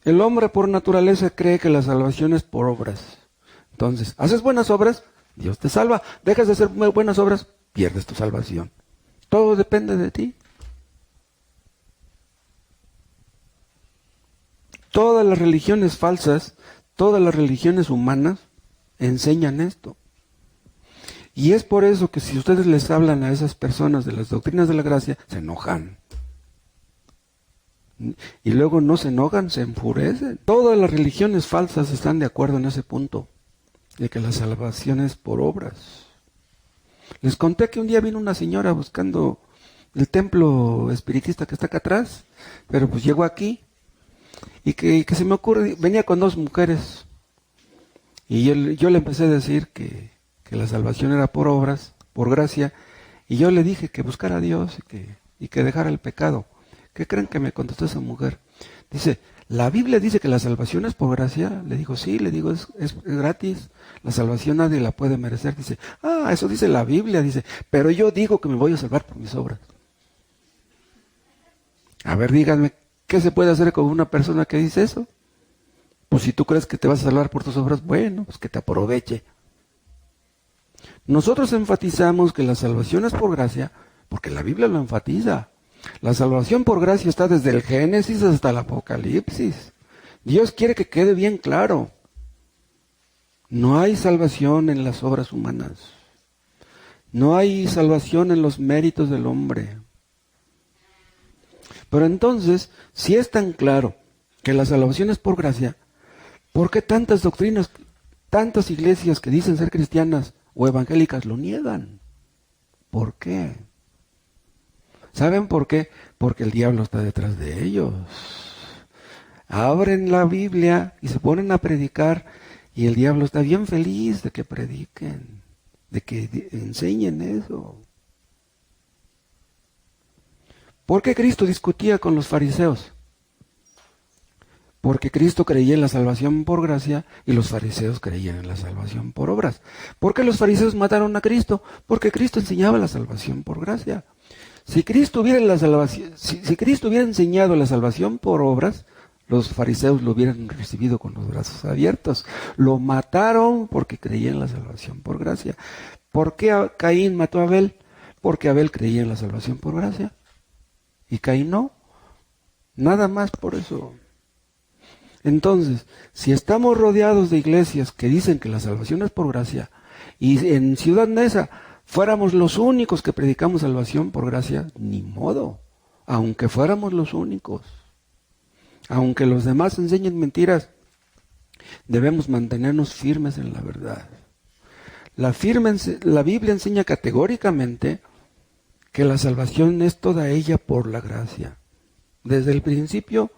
El hombre por naturaleza cree que la salvación es por obras. Entonces, haces buenas obras, Dios te salva. Dejas de hacer buenas obras, pierdes tu salvación. Todo depende de ti. Todas las religiones falsas, todas las religiones humanas enseñan esto. Y es por eso que si ustedes les hablan a esas personas de las doctrinas de la gracia, se enojan. Y luego no se enojan, se enfurecen. Todas las religiones falsas están de acuerdo en ese punto, de que la salvación es por obras. Les conté que un día vino una señora buscando el templo espiritista que está acá atrás, pero pues llegó aquí, y que se me ocurre, venía con 2 mujeres, y yo le empecé a decir que la salvación era por obras, por gracia, y yo le dije que buscara a Dios y que dejara el pecado. ¿Qué creen que me contestó esa mujer? Dice, ¿la Biblia dice que la salvación es por gracia? Le digo, sí, le digo, es gratis. La salvación nadie la puede merecer. Dice, eso dice la Biblia, dice, pero yo digo que me voy a salvar por mis obras. A ver, díganme, ¿qué se puede hacer con una persona que dice eso? Pues si tú crees que te vas a salvar por tus obras, bueno, pues que te aproveche. Nosotros enfatizamos que la salvación es por gracia, porque la Biblia lo enfatiza. La salvación por gracia está desde el Génesis hasta el Apocalipsis. Dios quiere que quede bien claro. No hay salvación en las obras humanas. No hay salvación en los méritos del hombre. Pero entonces, si es tan claro que la salvación es por gracia, ¿por qué tantas doctrinas, tantas iglesias que dicen ser cristianas o evangélicas lo niegan? ¿Por qué? ¿Saben por qué? Porque el diablo está detrás de ellos. Abren la Biblia y se ponen a predicar y el diablo está bien feliz de que prediquen, de que enseñen eso. ¿Por qué Cristo discutía con los fariseos? Porque Cristo creía en la salvación por gracia y los fariseos creían en la salvación por obras. ¿Por qué los fariseos mataron a Cristo? Porque Cristo enseñaba la salvación por gracia. Si Cristo hubiera enseñado la salvación por obras, los fariseos lo hubieran recibido con los brazos abiertos. Lo mataron porque creía en la salvación por gracia. ¿Por qué Caín mató a Abel? Porque Abel creía en la salvación por gracia. Y Caín no. Nada más por eso. Entonces, si estamos rodeados de iglesias que dicen que la salvación es por gracia, y en Ciudad Neza fuéramos los únicos que predicamos salvación por gracia, ni modo, aunque fuéramos los únicos. Aunque los demás enseñen mentiras, debemos mantenernos firmes en la verdad. La Biblia enseña categóricamente que la salvación es toda ella por la gracia, desde el principio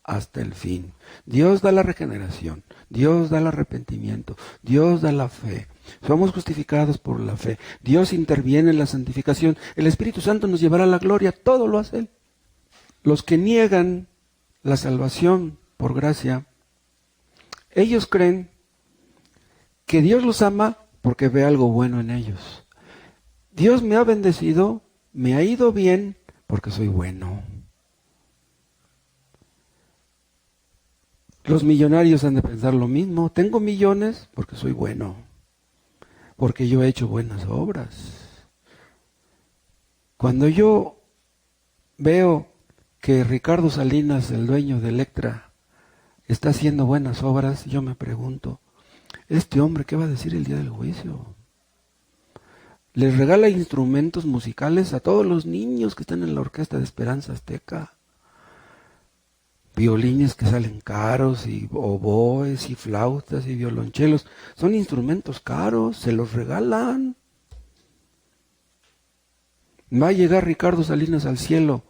hasta el fin. Dios da la regeneración, Dios da el arrepentimiento, Dios da la fe. Somos justificados por la fe. Dios interviene en la santificación. El Espíritu Santo nos llevará a la gloria. Todo lo hace Él. Los que niegan la salvación por gracia, ellos creen que Dios los ama porque ve algo bueno en ellos. Dios me ha bendecido, me ha ido bien porque soy bueno. Los millonarios han de pensar lo mismo. Tengo millones porque soy bueno, porque yo he hecho buenas obras. Cuando yo veo que Ricardo Salinas, el dueño de Electra, está haciendo buenas obras, yo me pregunto, ¿este hombre qué va a decir el día del juicio? Les regala instrumentos musicales a todos los niños que están en la orquesta de Esperanza Azteca. Violines que salen caros, y oboes, y flautas, y violonchelos. Son instrumentos caros, se los regalan. Va a llegar Ricardo Salinas al cielo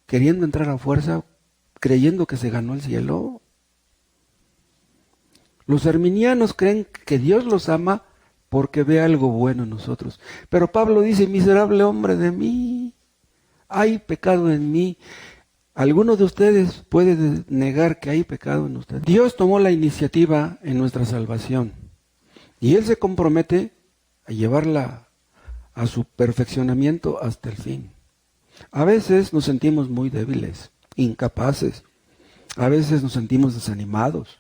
queriendo entrar a fuerza, creyendo que se ganó el cielo. Los arminianos creen que Dios los ama porque ve algo bueno en nosotros. Pero Pablo dice, miserable hombre de mí, hay pecado en mí. ¿Alguno de ustedes puede negar que hay pecado en ustedes? Dios tomó la iniciativa en nuestra salvación y Él se compromete a llevarla a su perfeccionamiento hasta el fin. A veces nos sentimos muy débiles, incapaces. A veces nos sentimos desanimados.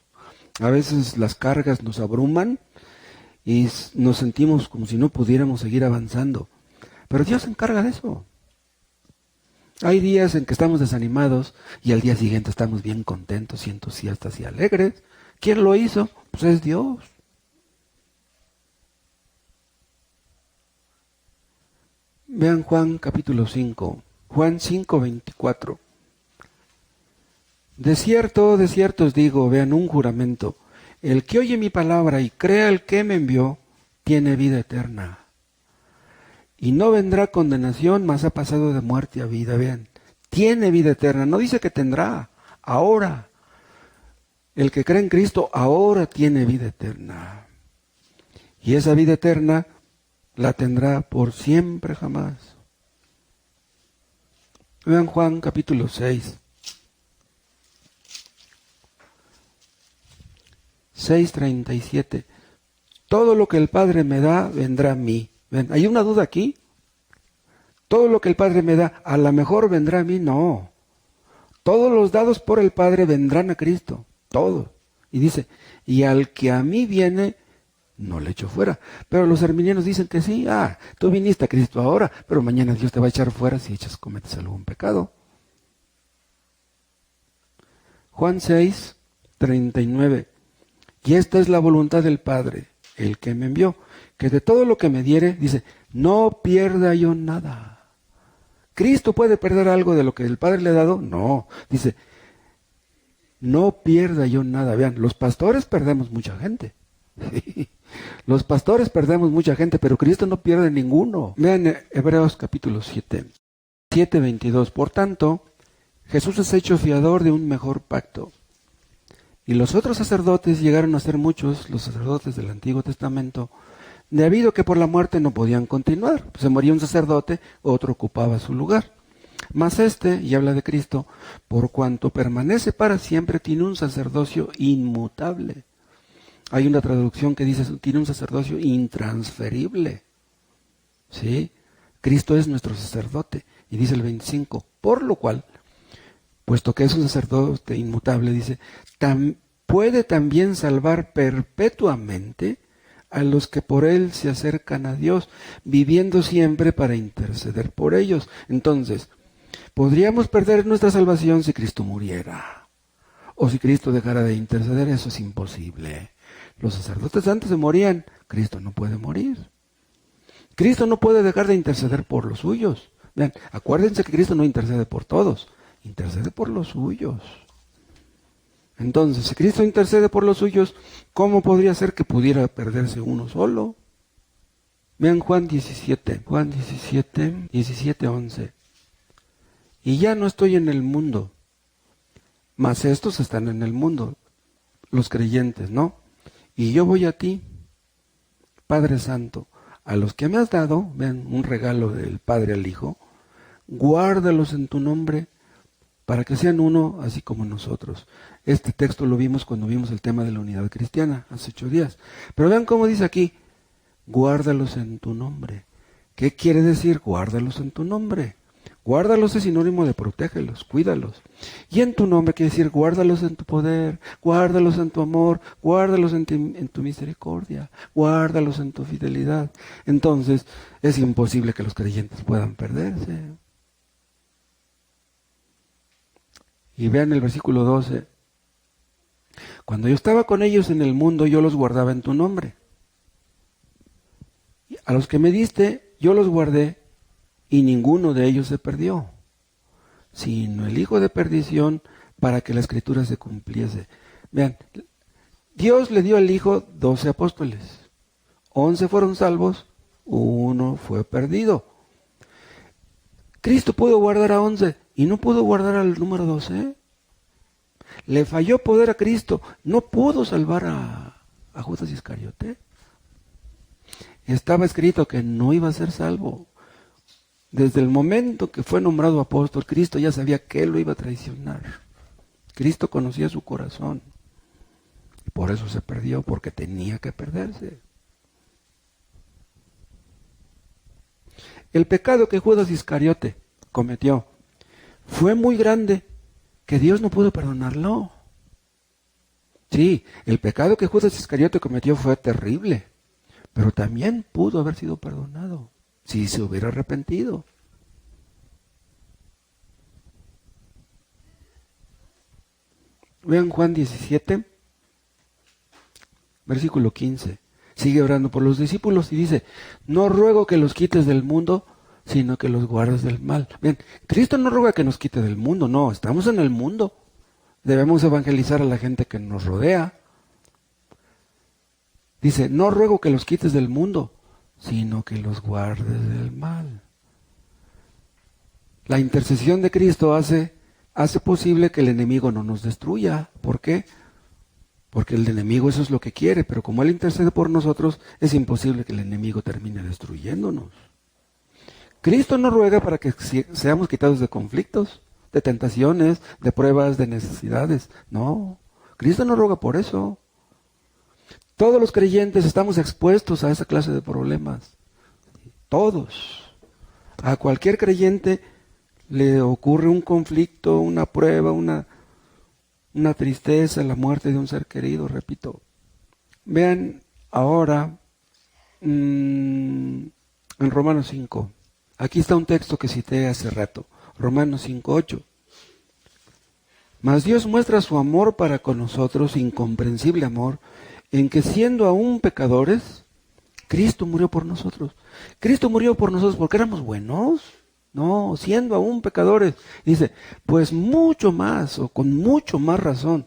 A veces las cargas nos abruman y nos sentimos como si no pudiéramos seguir avanzando. Pero Dios se encarga de eso. Hay días en que estamos desanimados y al día siguiente estamos bien contentos y entusiastas y alegres. ¿Quién lo hizo? Pues es Dios. Vean Juan capítulo 5, Juan 5:24. De cierto os digo, vean un juramento, el que oye mi palabra y crea el que me envió, tiene vida eterna. Y no vendrá condenación, mas ha pasado de muerte a vida. Vean, tiene vida eterna, no dice que tendrá, ahora. El que cree en Cristo ahora tiene vida eterna. Y esa vida eterna la tendrá por siempre jamás. Vean Juan capítulo 6. 6:37. Todo lo que el Padre me da, vendrá a mí. ¿Ven? ¿Hay una duda aquí? Todo lo que el Padre me da, a lo mejor vendrá a mí. No. Todos los dados por el Padre vendrán a Cristo. Todos. Y dice, y al que a mí viene, no le echo fuera. Pero los arminianos dicen que sí. Tú viniste a Cristo ahora, pero mañana Dios te va a echar fuera si cometes algún pecado. Juan 6:39. Y esta es la voluntad del Padre, el que me envió, que de todo lo que me diere, dice, no pierda yo nada. ¿Cristo puede perder algo de lo que el Padre le ha dado? No. Dice, no pierda yo nada. Vean, los pastores perdemos mucha gente. Los pastores perdemos mucha gente, pero Cristo no pierde ninguno. Vean Hebreos capítulo 7, 7:22. Por tanto, Jesús es hecho fiador de un mejor pacto. Y los otros sacerdotes llegaron a ser muchos, los sacerdotes del Antiguo Testamento, debido a que por la muerte no podían continuar. Se moría un sacerdote, otro ocupaba su lugar. Mas y habla de Cristo, por cuanto permanece para siempre, tiene un sacerdocio inmutable. Hay una traducción que dice, tiene un sacerdocio intransferible. ¿Sí? Cristo es nuestro sacerdote. Y dice el 25, por lo cual, puesto que es un sacerdote inmutable, dice, puede también salvar perpetuamente a los que por él se acercan a Dios, viviendo siempre para interceder por ellos. Entonces, podríamos perder nuestra salvación si Cristo muriera, o si Cristo dejara de interceder. Eso es imposible. Los sacerdotes antes se morían, Cristo no puede morir. Cristo no puede dejar de interceder por los suyos. Vean, acuérdense que Cristo no intercede por todos, intercede por los suyos. Entonces, si Cristo intercede por los suyos, ¿cómo podría ser que pudiera perderse uno solo? Vean Juan 17, 17:11. Y ya no estoy en el mundo, mas estos están en el mundo, los creyentes, ¿no? Y yo voy a ti, Padre Santo, a los que me has dado, vean, un regalo del Padre al Hijo, guárdalos en tu nombre, para que sean uno así como nosotros. Este texto lo vimos cuando vimos el tema de la unidad cristiana, hace 8 días. Pero vean cómo dice aquí, guárdalos en tu nombre. ¿Qué quiere decir guárdalos en tu nombre? Guárdalos es sinónimo de protégelos, cuídalos. Y en tu nombre quiere decir guárdalos en tu poder, guárdalos en tu amor, guárdalos en tu misericordia, guárdalos en tu fidelidad. Entonces, es imposible que los creyentes puedan perderse. Y vean el versículo 12. Cuando yo estaba con ellos en el mundo, yo los guardaba en tu nombre. A los que me diste, yo los guardé, y ninguno de ellos se perdió, sino el hijo de perdición, para que la escritura se cumpliese. Vean, Dios le dio al Hijo 12 apóstoles. 11 fueron salvos, 1 fue perdido. Cristo pudo guardar a 11 y no pudo guardar al número 12. Le falló poder a Cristo, no pudo salvar a Judas Iscariote. Estaba escrito que no iba a ser salvo. Desde el momento que fue nombrado apóstol, Cristo ya sabía que él lo iba a traicionar. Cristo conocía su corazón. Y por eso se perdió, porque tenía que perderse. El pecado que Judas Iscariote cometió fue muy grande, que Dios no pudo perdonarlo. Sí, el pecado que Judas Iscariote cometió fue terrible, pero también pudo haber sido perdonado si se hubiera arrepentido. Vean Juan 17, versículo 15. Sigue orando por los discípulos y dice, no ruego que los quites del mundo, sino que los guardes del mal. Bien, Cristo no ruega que nos quite del mundo, no, estamos en el mundo. Debemos evangelizar a la gente que nos rodea. Dice, no ruego que los quites del mundo, sino que los guardes del mal. La intercesión de Cristo hace posible que el enemigo no nos destruya. ¿Por qué? Porque el enemigo eso es lo que quiere, pero como Él intercede por nosotros, es imposible que el enemigo termine destruyéndonos. Cristo no ruega para que seamos quitados de conflictos, de tentaciones, de pruebas, de necesidades. No, Cristo no ruega por eso. Todos los creyentes estamos expuestos a esa clase de problemas. Todos. A cualquier creyente le ocurre un conflicto, una prueba, una tristeza, la muerte de un ser querido, repito. Vean ahora en Romanos 5. Aquí está un texto que cité hace rato. Romanos 5:8. Mas Dios muestra su amor para con nosotros, incomprensible amor, en que siendo aún pecadores, Cristo murió por nosotros. Cristo murió por nosotros porque éramos buenos. No, siendo aún pecadores. Dice, pues mucho más o con mucho más razón,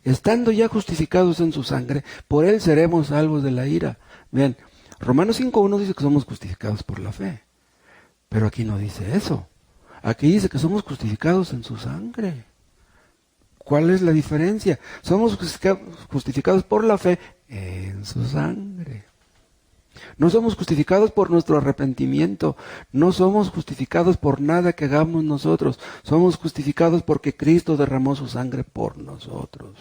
estando ya justificados en su sangre, por Él seremos salvos de la ira. Vean, Romanos 5:1 dice que somos justificados por la fe. Pero aquí no dice eso. Aquí dice que somos justificados en su sangre. ¿Cuál es la diferencia? Somos justificados por la fe en su sangre. No somos justificados por nuestro arrepentimiento. No somos justificados por nada que hagamos nosotros. Somos justificados porque Cristo derramó su sangre por nosotros.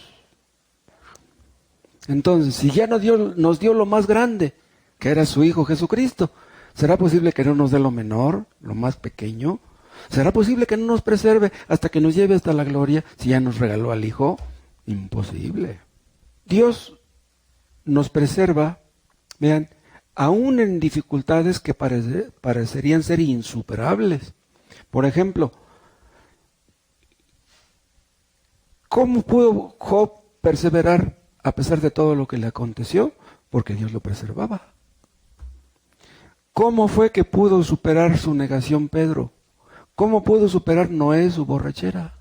Entonces, si ya nos dio lo más grande, que era su Hijo Jesucristo, ¿será posible que no nos dé lo menor, lo más pequeño? ¿Será posible que no nos preserve hasta que nos lleve hasta la gloria si ya nos regaló al Hijo? Imposible. Dios nos preserva, vean, aún en dificultades que parecerían ser insuperables. Por ejemplo, ¿cómo pudo Job perseverar a pesar de todo lo que le aconteció? Porque Dios lo preservaba. ¿Cómo fue que pudo superar su negación Pedro? ¿Cómo pudo superar Noé su borrachera?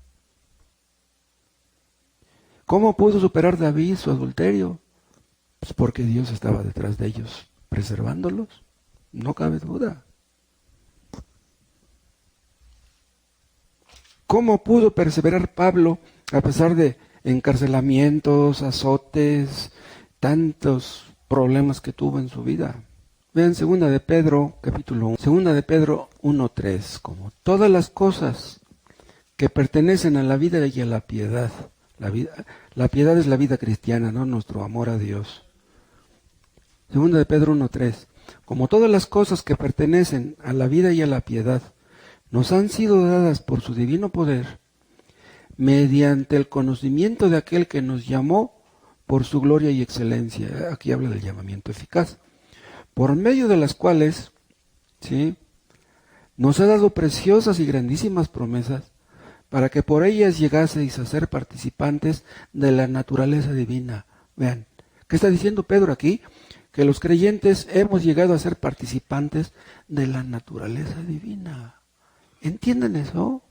¿Cómo pudo superar David su adulterio? Pues porque Dios estaba detrás de ellos, preservándolos. No cabe duda. ¿Cómo pudo perseverar Pablo a pesar de encarcelamientos, azotes, tantos problemas que tuvo en su vida? Vean 2 de Pedro, capítulo 1. 2 de Pedro 1:3. Como todas las cosas que pertenecen a la vida y a la piedad. La piedad es la vida cristiana, ¿no? Nuestro amor a Dios. 2 de Pedro 1:3. Como todas las cosas que pertenecen a la vida y a la piedad nos han sido dadas por su divino poder, mediante el conocimiento de aquel que nos llamó por su gloria y excelencia. Aquí habla del llamamiento eficaz. Por medio de las cuales, ¿sí?, nos ha dado preciosas y grandísimas promesas, para que por ellas llegaseis a ser participantes de la naturaleza divina. Vean, ¿qué está diciendo Pedro aquí? Que los creyentes hemos llegado a ser participantes de la naturaleza divina. ¿Entienden eso?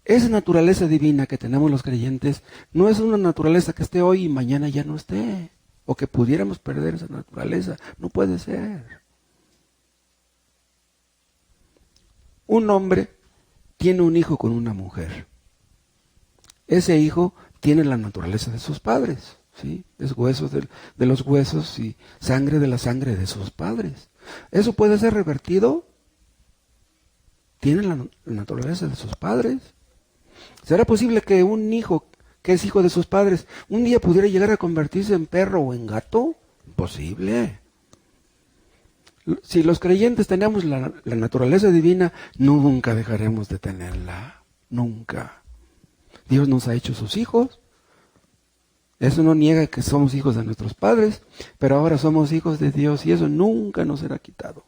Esa naturaleza divina que tenemos los creyentes no es una naturaleza que esté hoy y mañana ya no esté, o que pudiéramos perder esa naturaleza. No puede ser. Un hombre tiene un hijo con una mujer. Ese hijo tiene la naturaleza de sus padres, ¿sí? Es huesos de los huesos y sangre de la sangre de sus padres. ¿Eso puede ser revertido? ¿Tiene la naturaleza de sus padres? ¿Será posible que un hijo que es hijo de sus padres un día pudiera llegar a convertirse en perro o en gato? Imposible. Si los creyentes tenemos la naturaleza divina, nunca dejaremos de tenerla. nunca. Dios nos ha hecho sus hijos. Eso no niega que somos hijos de nuestros padres, pero ahora somos hijos de Dios y eso nunca nos será quitado.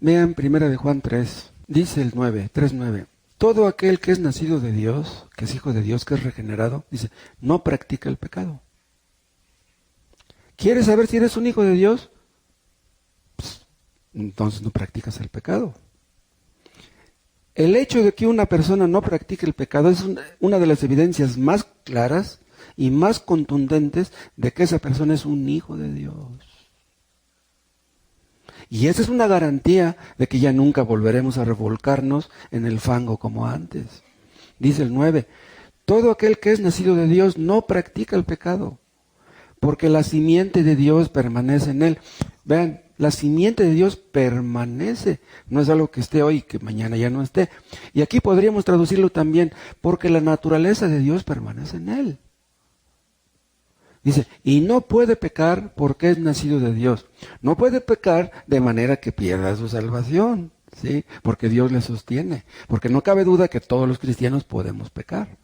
Vean 1 de Juan 3, dice el 3:9. Todo aquel que es nacido de Dios, que es hijo de Dios, que es regenerado, dice, no practica el pecado. ¿Quieres saber si eres un hijo de Dios? Pues, entonces no practicas el pecado. El hecho de que una persona no practique el pecado es una de las evidencias más claras y más contundentes de que esa persona es un hijo de Dios. Y esa es una garantía de que ya nunca volveremos a revolcarnos en el fango como antes. Dice el 9, todo aquel que es nacido de Dios no practica el pecado, porque la simiente de Dios permanece en él. Vean, la simiente de Dios permanece, no es algo que esté hoy y que mañana ya no esté. Y aquí podríamos traducirlo también, porque la naturaleza de Dios permanece en él. Dice, y no puede pecar porque es nacido de Dios. No puede pecar de manera que pierda su salvación, ¿sí? Porque Dios le sostiene. Porque no cabe duda que todos los cristianos podemos pecar.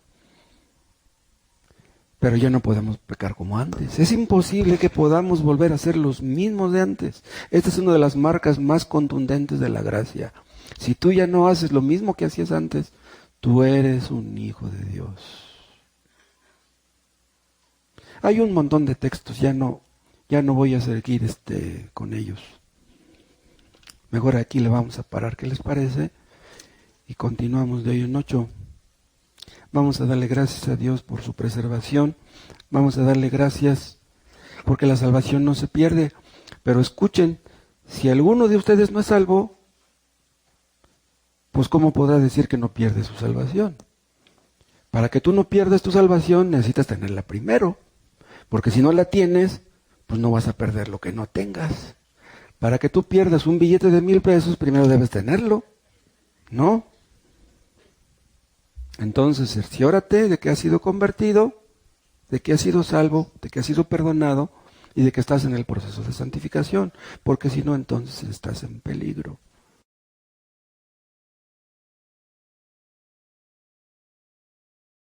Pero ya no podemos pecar como antes. Es imposible que podamos volver a ser los mismos de antes. Esta es una de las marcas más contundentes de la gracia. Si tú ya no haces lo mismo que hacías antes, tú eres un hijo de Dios. Hay un montón de textos, ya no voy a seguir con ellos. Mejor aquí le vamos a parar, ¿qué les parece? Y continuamos de hoy en 8. Vamos a darle gracias a Dios por su preservación. Vamos a darle gracias porque la salvación no se pierde. Pero escuchen, si alguno de ustedes no es salvo, pues ¿cómo podrá decir que no pierde su salvación? Para que tú no pierdas tu salvación necesitas tenerla primero. Porque si no la tienes, pues no vas a perder lo que no tengas. Para que tú pierdas un billete de 1,000 pesos, primero debes tenerlo, ¿no? Entonces, cerciórate de que has sido convertido, de que has sido salvo, de que has sido perdonado y de que estás en el proceso de santificación. Porque si no, entonces estás en peligro.